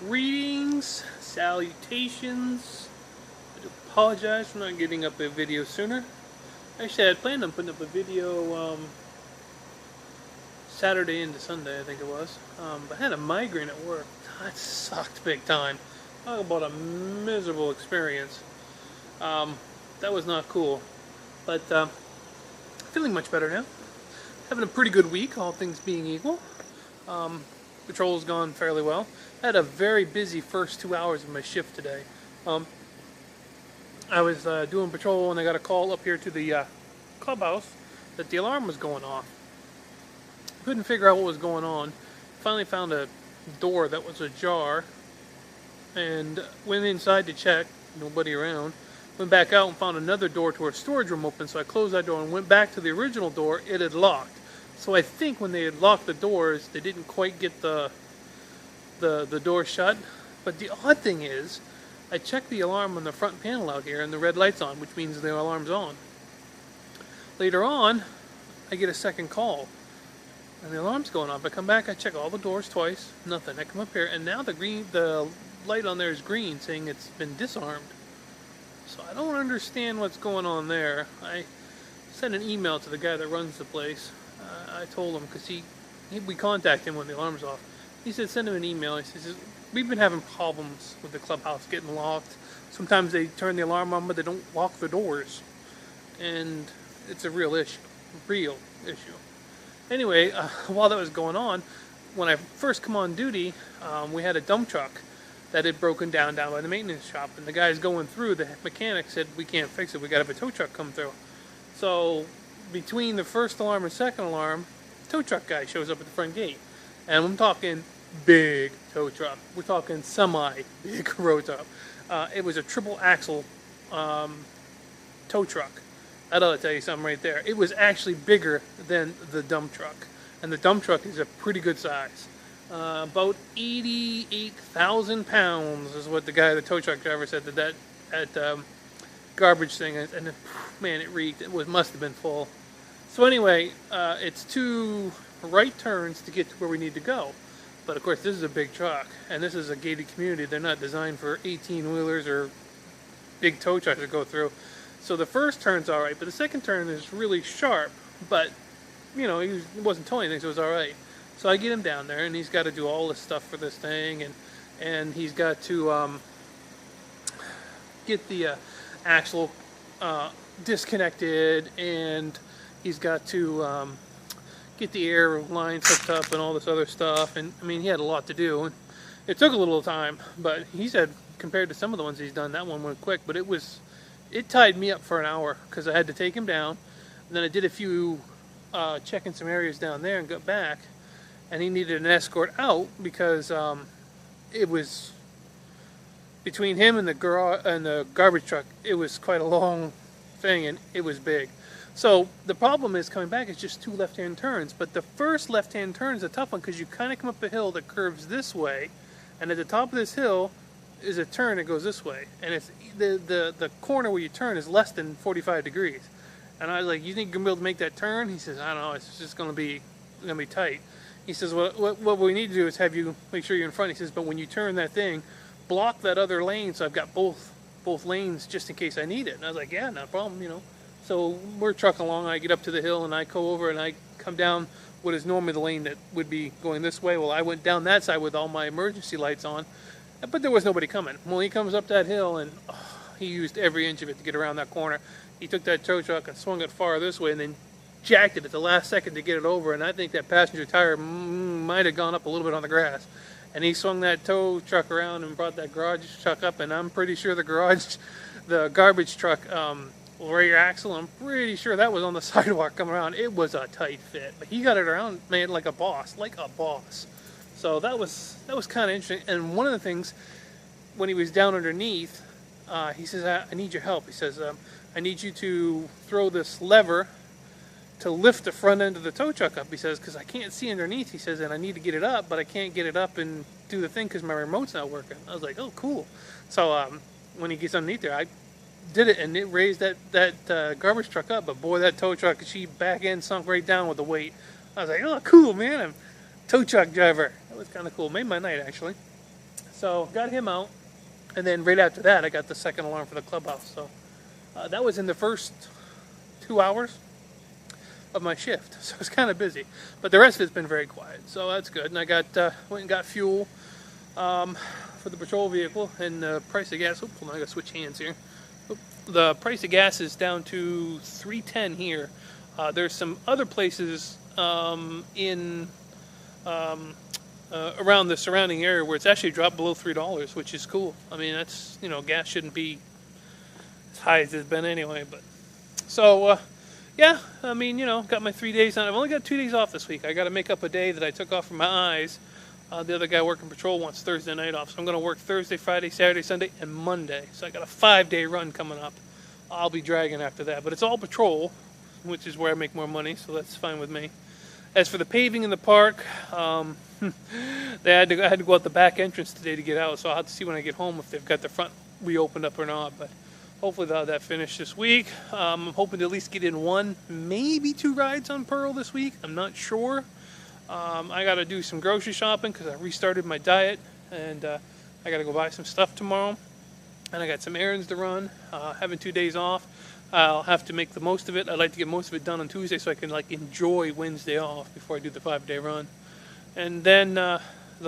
Greetings, salutations. I do apologize for not getting up a video sooner. Actually, I had planned on putting up a video Saturday into Sunday, I think it was. But I had a migraine at work. That sucked big time. Talk about a miserable experience. That was not cool. But feeling much better now. Having a pretty good week, all things being equal. Patrol's gone fairly well. I had a very busy first 2 hours of my shift today. I was doing patrol and I got a call up here to the clubhouse that the alarm was going off. Couldn't figure out what was going on. Finally found a door that was ajar and went inside to check. Nobody around. Went back out and found another door to our storage room open, so I closed that door and went back to the original door. It had locked. So I think when they had locked the doors, they didn't quite get the door shut. But the odd thing is, I checked the alarm on the front panel out here and the red light's on, which means the alarm's on. Later on, I get a second call and the alarm's going off. I come back, I check all the doors twice, nothing. I come up here and now the light on there is green, saying it's been disarmed. So I don't understand what's going on there. I sent an email to the guy that runs the place. I told him, because we contact him when the alarm's off. He said send him an email. He says, we've been having problems with the clubhouse getting locked. Sometimes they turn the alarm on, but they don't lock the doors. And it's a real issue. Anyway, while that was going on, when I first come on duty, we had a dump truck that had broken down by the maintenance shop. And the guys going through, the mechanic said, we can't fix it. We got to have a tow truck come through. So between the first alarm and second alarm, the tow truck guy shows up at the front gate. And I'm talking big tow truck. We're talking semi-big road truck. It was a triple axle tow truck. That ought to tell you something right there. It was actually bigger than the dump truck. And the dump truck is a pretty good size. About 88,000 pounds is what the guy, the tow truck driver, said that garbage thing. And man, it reeked. It must have been full. So anyway, it's 2 right turns to get to where we need to go. But of course, this is a big truck, and this is a gated community. They're not designed for 18-wheelers or big tow trucks to go through. So the first turn's all right, but the second turn is really sharp. But you know, he wasn't towing anything, so it was all right. So I get him down there, and he's got to do all this stuff for this thing, and he's got to get the axle disconnected, and he's got to get the air lines hooked up and all this other stuff. And I mean, he had a lot to do, and it took a little time, but he said compared to some of the ones he's done, that one went quick. But it tied me up for an hour because I had to take him down, and then I did a few checking some areas down there and got back, and he needed an escort out because it was between him and the garbage truck. It was quite a long thing, and it was big. So the problem is coming back is just 2 left-hand turns. But the first left-hand turn is a tough one because you kind of come up a hill that curves this way, and at the top of this hill is a turn that goes this way, and it's the corner where you turn is less than 45 degrees. And I was like, you think you're gonna be able to make that turn? He says, I don't know, it's just gonna be tight. He says, what we need to do is have you make sure you're in front. He says, but when you turn that thing, block that other lane so I've got both lanes just in case I need it. And I was like, yeah, no problem, you know. So we're trucking along. I get up to the hill and I go over and I come down what is normally the lane that would be going this way. Well, I went down that side with all my emergency lights on, but there was nobody coming. Well, he comes up that hill and he used every inch of it to get around that corner. He took that tow truck and swung it far this way and then jacked it at the last second to get it over. And I think that passenger tire might have gone up a little bit on the grass. And he swung that tow truck around and brought that garage truck up. And I'm pretty sure the garbage truck, rear axle, I'm pretty sure that was on the sidewalk coming around. It was a tight fit, but he got it around, man, like a boss. So that was kind of interesting. And one of the things, when he was down underneath, he says, I need your help. He says, I need you to throw this lever to lift the front end of the tow truck up. He says, because I can't see underneath. He says, and I need to get it up, but I can't get it up and do the thing because my remote's not working. I was like, oh, cool. So when he gets underneath there, I did it, and it raised that garbage truck up. But boy, that tow truck, she back end sunk right down with the weight. I was like, oh, cool, man. I'm a tow truck driver. That was kind of cool. Made my night, actually. So got him out, and then right after that, I got the second alarm for the clubhouse. So that was in the first 2 hours of my shift, so it's kind of busy. But the rest of it's been very quiet, so that's good. And I got went and got fuel for the patrol vehicle, and the price of gas. Hold on, I got to switch hands here. The price of gas is down to $3.10 here. There's some other places in around the surrounding area where it's actually dropped below $3, which is cool. I mean, that's, you know, gas shouldn't be as high as it's been anyway. But so yeah, I mean, you know, got my 3 days on. I've only got 2 days off this week. I got to make up a day that I took off from my eyes. The other guy working patrol wants Thursday night off, so I'm going to work Thursday, Friday, Saturday, Sunday, and Monday. So I got a 5-day run coming up. I'll be dragging after that, but it's all patrol, which is where I make more money, so that's fine with me. As for the paving in the park, I had to go out the back entrance today to get out, so I'll have to see when I get home if they've got the front reopened up or not. But hopefully they'll have that finished this week. I'm hoping to at least get in 1, maybe 2 rides on Pearl this week. I'm not sure. I got to do some grocery shopping because I restarted my diet, and I got to go buy some stuff tomorrow. And I got some errands to run. Having 2 days off, I'll have to make the most of it. I'd like to get most of it done on Tuesday so I can like enjoy Wednesday off before I do the 5-day run. And then the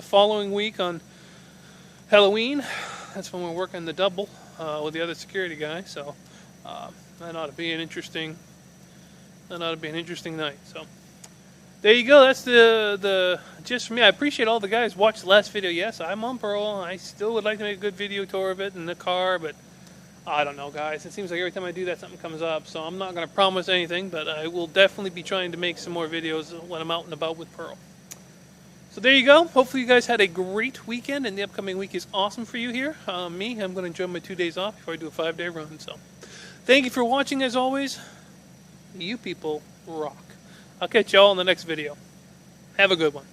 following week on Halloween, that's when we're working the double with the other security guy. So that ought to be an interesting. Night. So. There you go. That's the gist for me. I appreciate all the guys who watched the last video. Yes, I'm on Pearl. I still would like to make a good video tour of it in the car, but I don't know, guys. It seems like every time I do that, something comes up. So I'm not going to promise anything, but I will definitely be trying to make some more videos when I'm out and about with Pearl. So there you go. Hopefully you guys had a great weekend, and the upcoming week is awesome for you here. I'm going to enjoy my 2 days off before I do a 5-day run. So thank you for watching, as always. You people rock. I'll catch y'all in the next video. Have a good one.